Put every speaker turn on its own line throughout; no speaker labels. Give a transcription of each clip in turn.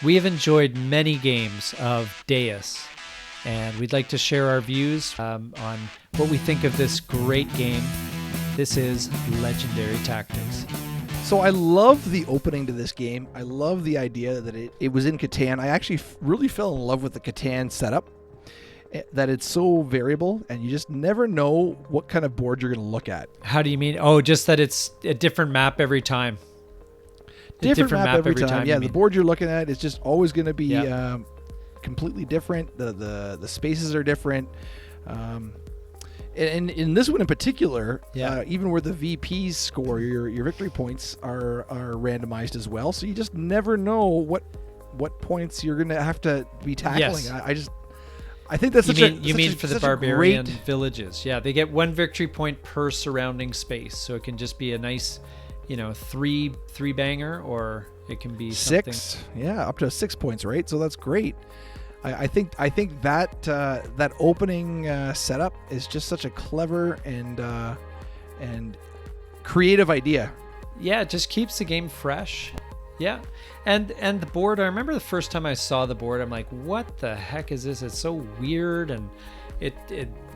We have enjoyed many games of Deus, and we'd like to share our views on what we think of this great game. This is Legendary Tactics.
So I love the opening to this game. I love the idea that it was in Catan. I actually really fell in love with the Catan setup, that it's so variable and you just never know what kind of board you're going to look at.
How do you mean? Oh, just that it's a different map every time.
Different map every time. Yeah, the board you're looking at is just always going to be completely different. The spaces are different. And in this one in particular, even where the VPs score, your victory points are randomized as well. So you just never know what points you're going to have to be tackling.
Yes.
I think that's
you mean for the barbarian villages. Yeah, they get 1 victory point per surrounding space. So it can just be a nice, three banger, or it can be
6.
Something.
Yeah, up to 6 points, right? So that's great. I think that that opening setup is just such a clever and creative idea.
Yeah, it just keeps the game fresh. Yeah, and the board. I remember the first time I saw the board, I'm like, "What the heck is this? It's so weird," and it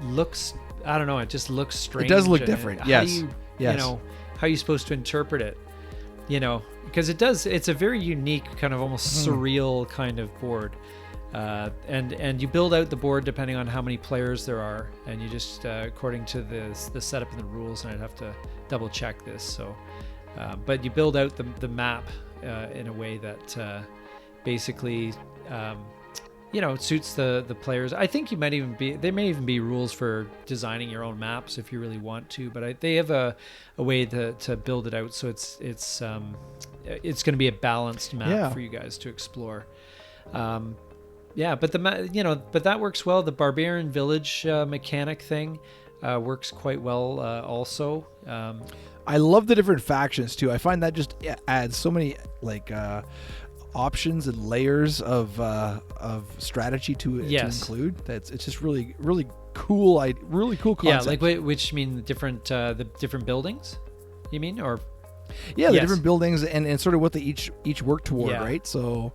looks. I don't know. It just looks strange.
It does look different. Yes.
How are you supposed to interpret it? Because it does. It's a very unique, kind of almost surreal kind of board. And you build out the board depending on how many players there are, and you just according to the setup and the rules, and I'd have to double check this. So, but you build out the map in a way that basically suits the players. I think there may even be rules for designing your own maps if you really want to, but they have a way to build it out so it's going to be a balanced map for you guys to explore. Yeah, but but that works well. The barbarian village mechanic thing works quite well also.
I love the different factions too. I find that just adds so many options and layers of strategy to include. It's just really cool. Really cool concept.
Yeah, which mean the different buildings. You mean or?
Yeah, the different buildings and sort of what they each work toward, right? So.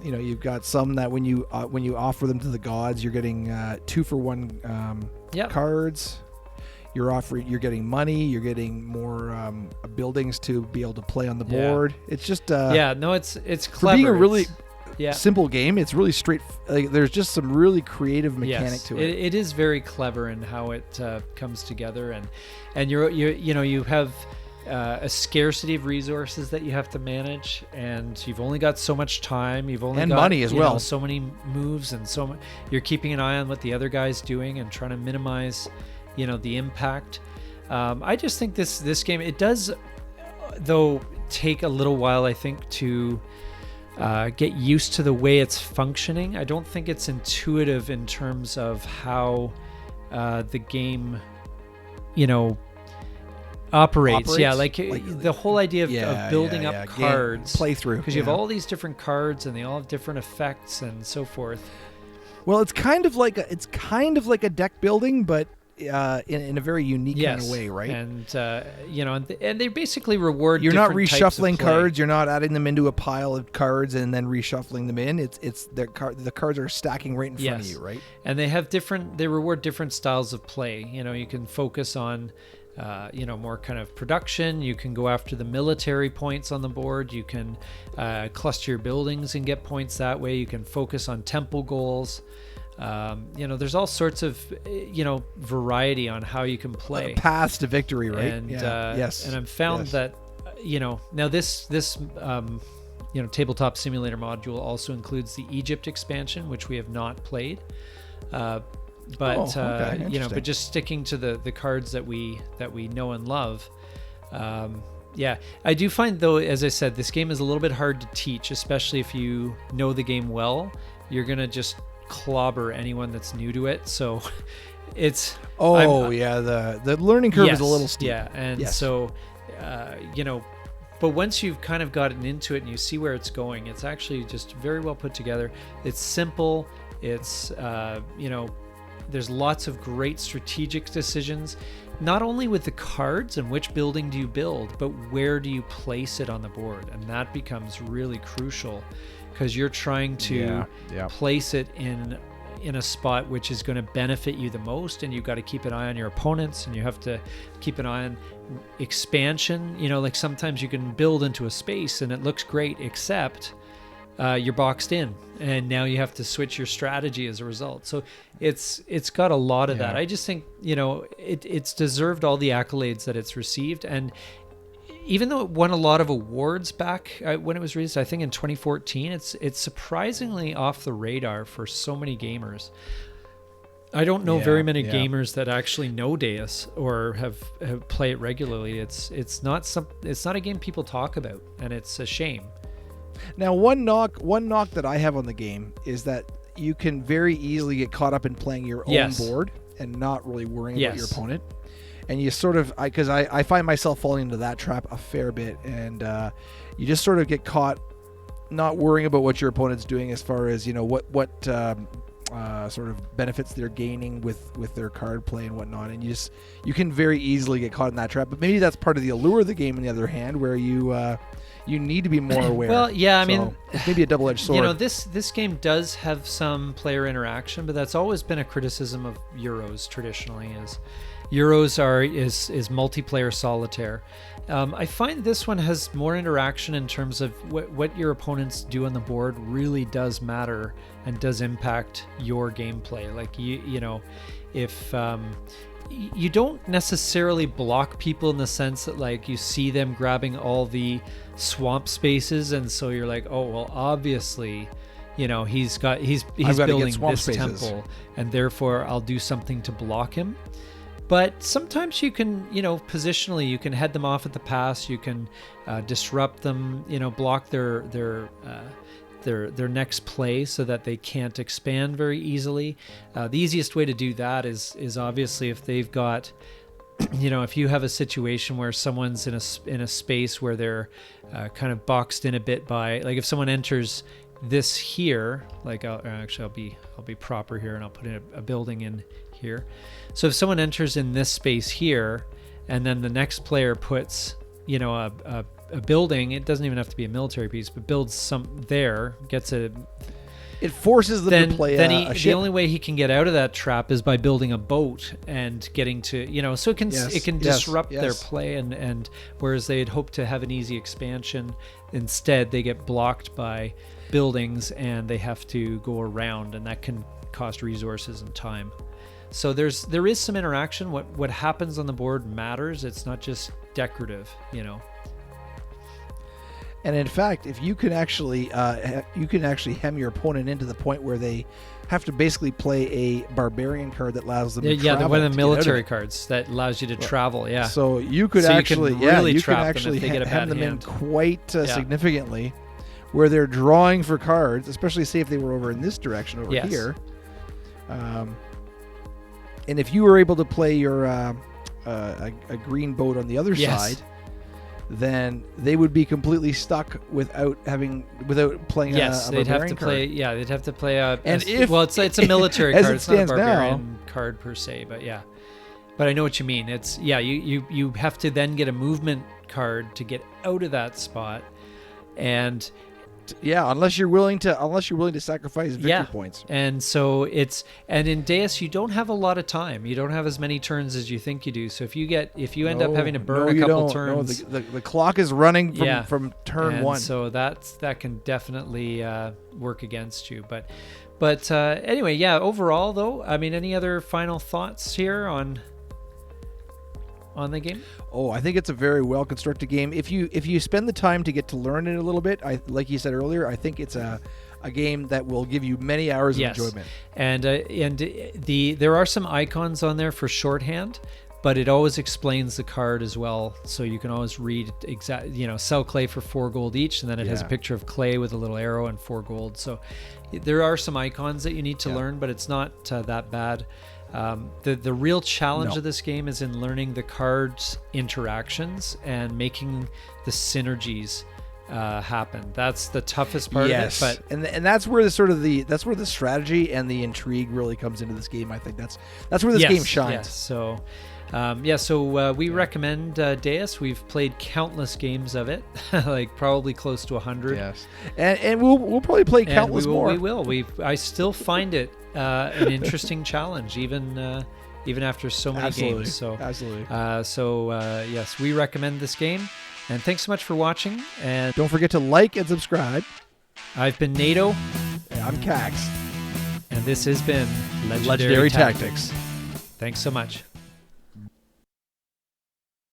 You've got some that when you offer them to the gods, you're getting 2-for-1 cards. You're getting money. You're getting more buildings to be able to play on the board. It's just
it's clever.
For being a really simple game, it's really straight. There's just some really creative mechanic to it.
It is very clever in how it comes together, and you have. A scarcity of resources that you have to manage, and you've only got so much time. You've only got
money as well.
So many moves, and you're keeping an eye on what the other guy's doing and trying to minimize, the impact. I just think this game, it does, though, take a little while, I think, to get used to the way it's functioning. I don't think it's intuitive in terms of how the game, operates. Yeah, like the whole idea of building up cards,
playthrough,
because you have all these different cards and they all have different effects and so forth.
Well, it's kind of like a deck building, but in a very unique kind of way, right?
And and they basically reward.
You're not reshuffling cards. You're not adding them into a pile of cards and then reshuffling them in. It's the cards are stacking right in front of you, right?
And they reward different styles of play. You can focus on. More kind of production. You can go after the military points on the board. You can cluster your buildings and get points that way. You can focus on temple goals. There's all sorts of variety on how you can play.
Paths to victory, right?
And yes. And I've found that now this tabletop simulator module also includes the Egypt expansion, which we have not played. But but just sticking to the cards that we know and love. I do find, though, as I said, this game is a little bit hard to teach, especially if you know the game well. You're gonna just clobber anyone that's new to it. So it's
the learning curve is a little steep.
So but once you've kind of gotten into it and you see where it's going, it's actually just very well put together. It's simple. It's there's lots of great strategic decisions. not only with the cards and which building do you build, but where do you place it on the board, and that becomes really crucial because you're trying to place it in a spot which is going to benefit you the most, and you've got to keep an eye on your opponents, and you have to keep an eye on expansion. Like sometimes you can build into a space and it looks great, except you're boxed in, and now you have to switch your strategy as a result. So it's got a lot of that. I just think it's deserved all the accolades that it's received, and even though it won a lot of awards back when it was released, I think in 2014, it's surprisingly off the radar for so many gamers. I don't know very many gamers that actually know Deus or have play it regularly. It's not a game people talk about, and it's a shame.
Now, one knock that I have on the game is that you can very easily get caught up in playing your own board and not really worrying about your opponent. And you sort of, because I find myself falling into that trap a fair bit, and you just sort of get caught not worrying about what your opponent's doing as far as what sort of benefits they're gaining with their card play and whatnot, and you can very easily get caught in that trap. But maybe that's part of the allure of the game, on the other hand, where you need to be more aware.
Well, yeah, I mean,
it's maybe a double-edged sword.
This game does have some player interaction, but that's always been a criticism of Euros traditionally. Euros is multiplayer solitaire. I find this one has more interaction in terms of what your opponents do on the board really does matter and does impact your gameplay. Like if you don't necessarily block people in the sense that like you see them grabbing all the swamp spaces, and so you're like, oh well, obviously he's building this temple, and therefore I'll do something to block him. But sometimes you can, positionally, you can head them off at the pass. You can disrupt them, block their next play so that they can't expand very easily. The easiest way to do that is obviously if they've got, if you have a situation where someone's in a space where they're kind of boxed in a bit by, like if someone enters this here, like I'll be proper here, and I'll put in a building in here. So if someone enters in this space here, and then the next player puts a building, it doesn't even have to be a military piece, but builds some there,
it forces them to play a ship.
The only way he can get out of that trap is by building a boat and getting to, so it can disrupt their play, and whereas they'd hope to have an easy expansion, instead they get blocked by buildings and they have to go around, and that can cost resources and time. So there is some interaction. What happens on the board matters. It's not just decorative,
And in fact, if you can actually hem your opponent into the point where they have to basically play a barbarian card that allows them to travel.
One of the military cards that allows you to travel. Yeah.
So you could hem them in quite significantly, where they're drawing for cards, especially say if they were over in this direction over here. And if you were able to play your a green boat on the other side, then they would be completely stuck without playing a barbarian card.
They'd have to play it's a military card. It's not a barbarian card per se, but I know what you mean. It's you have to then get a movement card to get out of that spot, and
unless you're willing to sacrifice victory points.
And so and in Deus you don't have a lot of time. You don't have as many turns as you think you do. So if you end up having to burn a couple turns,
the clock is running from turn one.
So that can definitely work against you. But anyway, overall though, I mean, any other final thoughts here on the game?
Oh, I think it's a very well constructed game. If you spend the time to get to learn it a little bit, like you said earlier, I think it's a game that will give you many hours of enjoyment. And
there are some icons on there for shorthand, but it always explains the card as well, so you can always read sell clay for 4 gold each, and then it has a picture of clay with a little arrow and 4 gold. So there are some icons that you need to learn, but it's not that bad. The real challenge of this game is in learning the cards' interactions and making the synergies happen. That's the toughest part of it. But
and that's where the strategy and the intrigue really comes into this game. I think that's where this game shines.
Yes. So So we recommend Deus. We've played countless games of it, like probably close to 100.
Yes, and we'll probably play countless more.
We will. I still find it an interesting challenge, even after so many games. So
absolutely.
Yes, we recommend this game. And thanks so much for watching. And
don't forget to like and subscribe.
I've been NATO.
I'm Cax.
And this has been
Legendary Tactics.
Thanks so much.